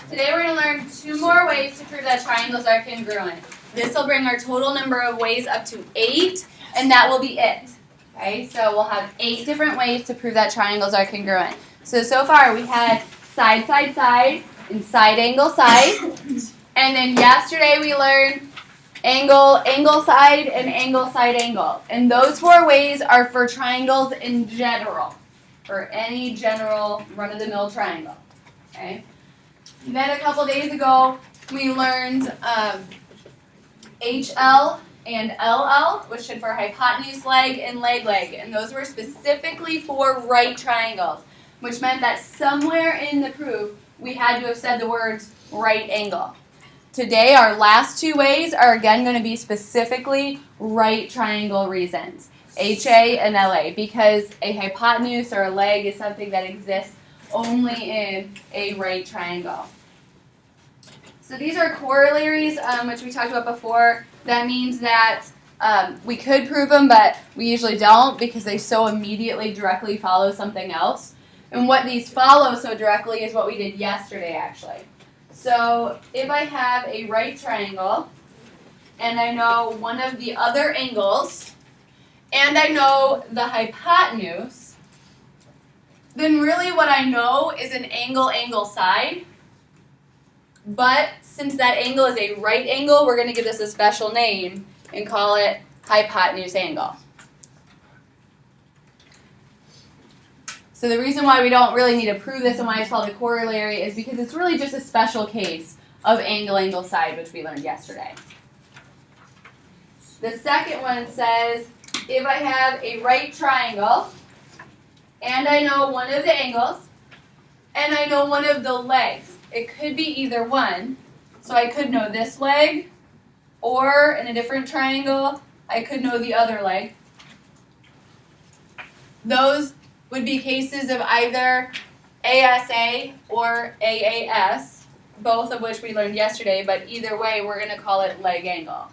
Today we're going to learn 2 more ways to prove that triangles are congruent. This will bring our total number of ways up to 8, and that will be it. Okay, so we'll have 8 different ways to prove that triangles are congruent. So far we had side, side, side, and side, angle, side. And then yesterday we learned angle, angle, side, and angle, side, angle. And those 4 ways are for triangles in general, for any general run-of-the-mill triangle. Okay. Then a couple days ago, we learned HL and LL, which stood for hypotenuse leg and leg leg. And those were specifically for right triangles, which meant that somewhere in the proof, we had to have said the words right angle. Today, our last 2 ways are again going to be specifically right triangle reasons, HA and LA, because a hypotenuse or a leg is something that exists only in a right triangle. So these are corollaries, which we talked about before. That means that we could prove them, but we usually don't because they so immediately directly follow something else. And what these follow so directly is what we did yesterday, actually. So if I have a right triangle, and I know one of the other angles, and I know the hypotenuse, then really what I know is an angle, angle, side. But since that angle is a right angle, we're going to give this a special name and call it hypotenuse angle. So the reason why we don't really need to prove this and why it's called a corollary is because it's really just a special case of angle, angle, side, which we learned yesterday. The second one says, if I have a right triangle, and I know one of the angles, and I know one of the legs. It could be either one. So I could know this leg, or in a different triangle, I could know the other leg. Those would be cases of either ASA or AAS, both of which we learned yesterday, but either way, we're going to call it leg angle.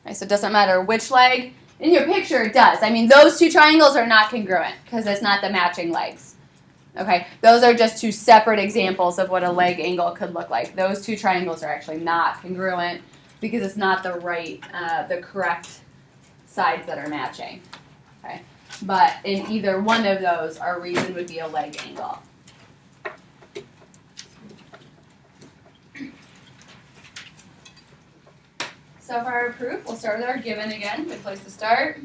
Okay, so it doesn't matter which leg. In your picture, it does. I mean, those 2 triangles are not congruent because it's not the matching legs. Okay, those are just 2 separate examples of what a leg angle could look like. Those 2 triangles are actually not congruent because it's not the correct sides that are matching. Okay, but in either one of those, our reason would be a leg angle. So for our proof, we'll start with our given again. Good place to start.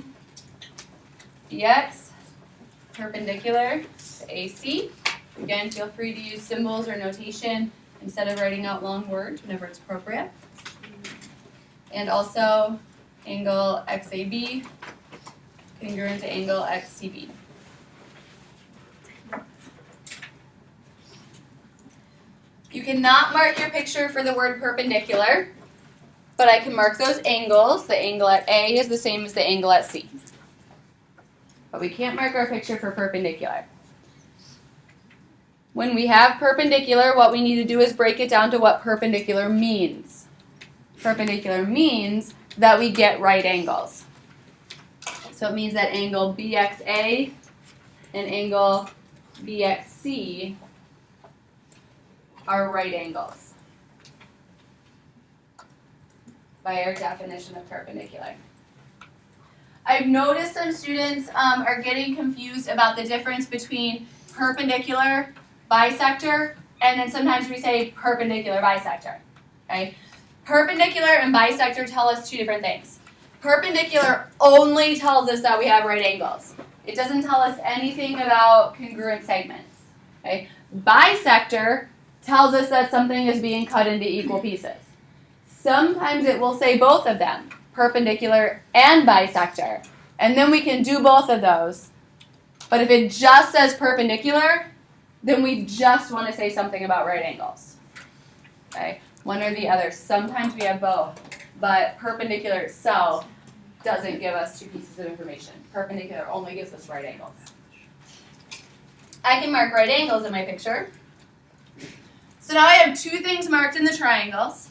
BX, perpendicular to AC. Again, feel free to use symbols or notation instead of writing out long words whenever it's appropriate. And also, angle XAB, congruent to angle XCB. You cannot mark your picture for the word perpendicular, but I can mark those angles. The angle at A is the same as the angle at C. But we can't mark our picture for perpendicular. When we have perpendicular, what we need to do is break it down to what perpendicular means. Perpendicular means that we get right angles. So it means that angle BXA and angle BXC are right angles by our definition of perpendicular. I've noticed some students are getting confused about the difference between perpendicular, bisector, and then sometimes we say perpendicular bisector. Okay? Perpendicular and bisector tell us 2 different things. Perpendicular only tells us that we have right angles. It doesn't tell us anything about congruent segments. Okay? Bisector tells us that something is being cut into equal pieces. Sometimes it will say both of them, perpendicular and bisector, and then we can do both of those. But if it just says perpendicular, then we just want to say something about right angles. Okay? One or the other. Sometimes we have both, but perpendicular itself doesn't give us 2 pieces of information. Perpendicular only gives us right angles. I can mark right angles in my picture. So now I have 2 things marked in the triangles.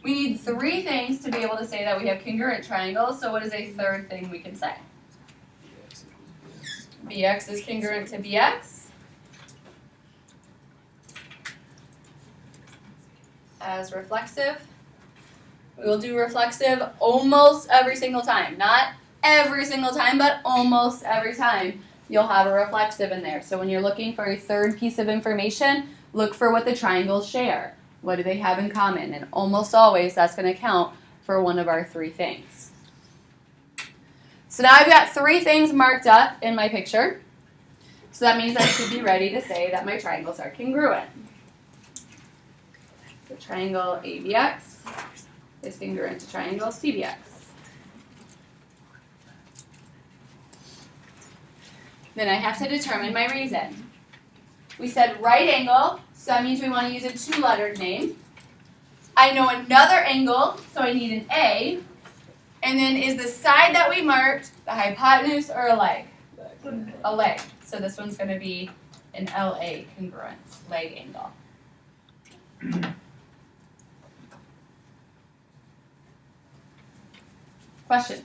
We need 3 things to be able to say that we have congruent triangles, so what is a 3rd thing we can say? BX is congruent to BX. as reflexive. We will do reflexive almost every single time. Not every single time, but almost every time you'll have a reflexive in there. So when you're looking for a third piece of information, look for what the triangles share. What do they have in common? And almost always that's going to count for one of our three things. So now I've got three things marked up in my picture. So that means I should be ready to say that my triangles are congruent. So triangle ABX is congruent to triangle CBX. Then I have to determine my reason. We said right angle, so that means we want to use a two-lettered name. I know another angle, so I need an A. And then is the side that we marked the hypotenuse or a leg? A leg. So this one's going to be an LA congruent, leg angle. Questions?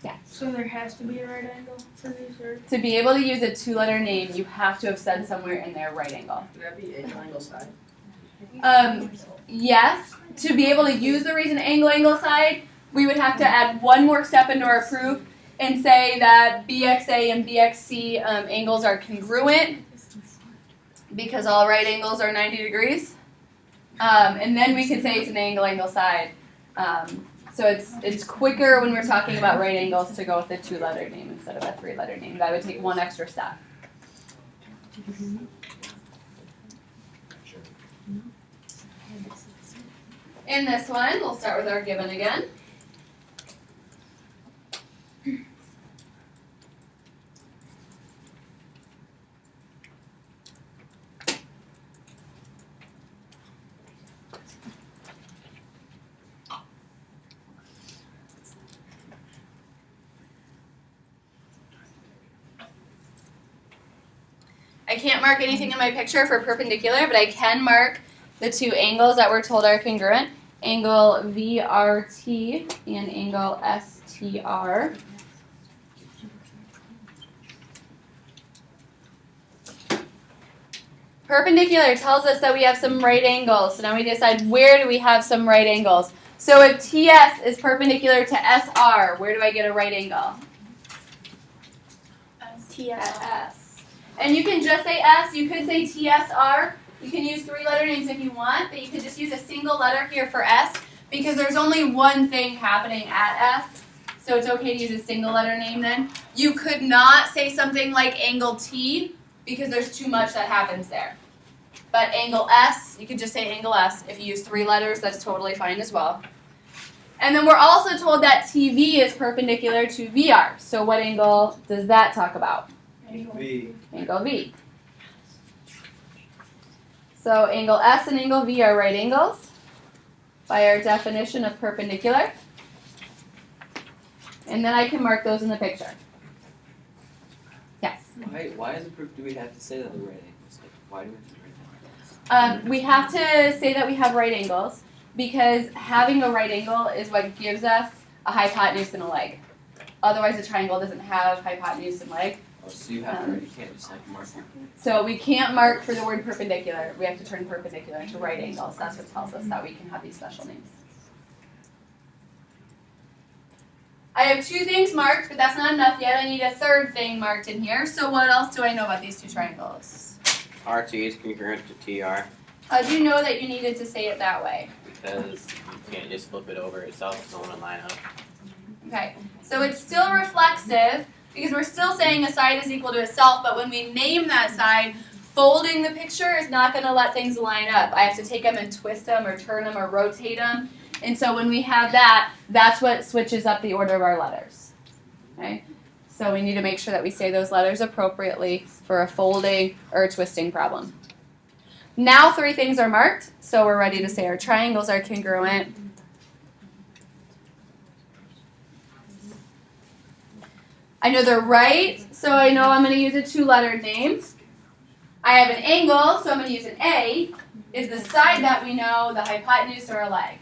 Yeah. So there has to be a right angle for these, or? To be able to use a two-letter name, you have to have said somewhere in there right angle. Would that be angle, angle, side? Yes. To be able to use the reason angle, angle, side, we would have to add one more step into our proof and say that BXA and BXC angles are congruent because all right angles are 90 degrees. And then we could say it's an angle, angle, side. So it's quicker when we're talking about right angles to go with a two-letter name instead of a three-letter name. That would take one extra step. In this one, we'll start with our given again. I can't mark anything in my picture for perpendicular, but I can mark the two angles that we're told are congruent. Angle VRT and angle STR. Perpendicular tells us that we have some right angles. So now we decide where do we have some right angles. So if TS is perpendicular to SR, where do I get a right angle? TS. And you can just say S, you could say TSR. You can use three-letter names if you want, but you could just use a single letter here for S because there's only one thing happening at S. So it's okay to use a single letter name then. You could not say something like angle T because there's too much that happens there. But angle S, you could just say angle S. If you use three letters, that's totally fine as well. And then we're also told that TV is perpendicular to VR. So what angle does that talk about? Angle V. Angle V. So angle S and angle V are right angles by our definition of perpendicular. And then I can mark those in the picture. Yes? Why as a proof do we have to say that they're right angles? Like, why do we have to write that? We have to say that we have right angles because having a right angle is what gives us a hypotenuse and a leg. Otherwise a triangle doesn't have hypotenuse and leg. Oh, so you have to, you can't just like mark it. So we can't mark for the word perpendicular. We have to turn perpendicular into right angles. That's what tells us that we can have these special names. I have two things marked, but that's not enough yet. I need a third thing marked in here. So what else do I know about these two triangles? RT is congruent to TR How do you know that you needed to say it that way? because you can't just flip it over itself, it's not going to line up. Okay, so it's still reflexive because we're still saying a side is equal to itself, but when we name that side, folding the picture is not going to let things line up. I have to take them and twist them or turn them or rotate them. And so when we have that, that's what switches up the order of our letters. Okay? So we need to make sure that we say those letters appropriately for a folding or a twisting problem. Now three things are marked, so we're ready to say our triangles are congruent. I know they're right, so I know I'm going to use a two-lettered name. I have an angle, so I'm going to use an A. Is the side that we know the hypotenuse or a leg?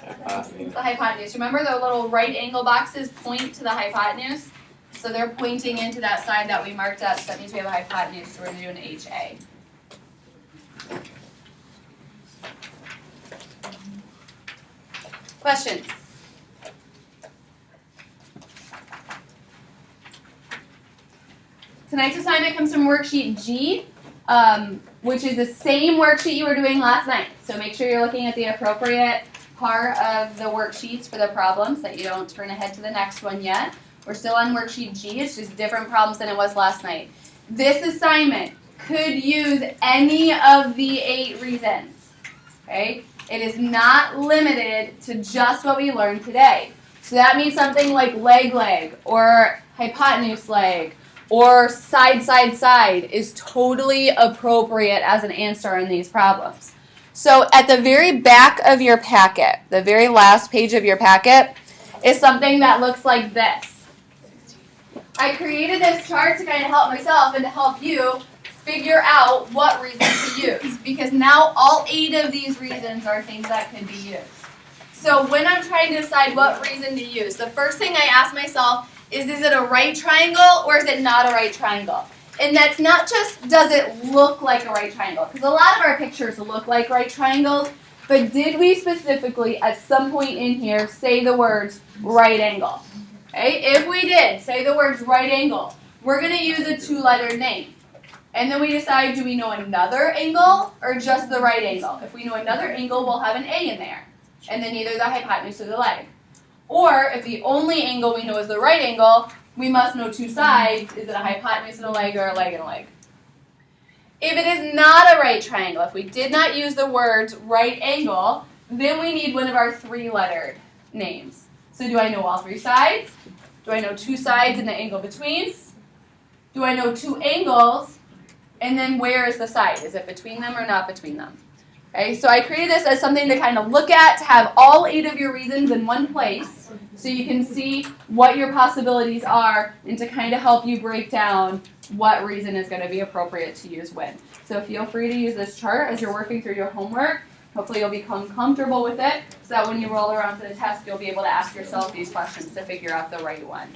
Hypotenuse. It's the hypotenuse. Remember the little right angle boxes point to the hypotenuse? So they're pointing into that side that we marked up, so that means we have a hypotenuse, so we're going to do an HA. Questions? Tonight's assignment comes from worksheet G, which is the same worksheet you were doing last night. So make sure you're looking at the appropriate part of the worksheets for the problems, that you don't turn ahead to the next one yet. We're still on worksheet G, it's just different problems than it was last night. This assignment could use any of the 8 reasons, okay? It is not limited to just what we learned today. So that means something like leg, or hypotenuse leg, or side is totally appropriate as an answer in these problems. So at the very back of your packet, the very last page of your packet, is something that looks like this. I created this chart to kind of help myself and to help you figure out what reasons to use, because now all 8 of these reasons are things that could be used. So when I'm trying to decide what reason to use, the first thing I ask myself is it a right triangle or is it not a right triangle? And that's not just, does it look like a right triangle? Because a lot of our pictures look like right triangles, but did we specifically at some point in here say the words right angle? Okay, if we did say the words right angle, we're going to use a 2-letter name. And then we decide, do we know another angle or just the right angle? If we know another angle, we'll have an A in there. And then either the hypotenuse or the leg. Or if the only angle we know is the right angle, we must know 2 sides. Is it a hypotenuse and a leg or a leg and a leg? If it is not a right triangle, if we did not use the words right angle, then we need one of our 3-lettered names. So do I know all 3 sides? Do I know 2 sides and the angle between? Do I know 2 angles? And then where is the side? Is it between them or not between them? Okay, so I created this as something to kind of look at, to have all 8 of your reasons in one place, so you can see what your possibilities are, and to kind of help you break down what reason is going to be appropriate to use when. So feel free to use this chart as you're working through your homework. Hopefully you'll become comfortable with it, so that when you roll around to the test, you'll be able to ask yourself these questions to figure out the right one.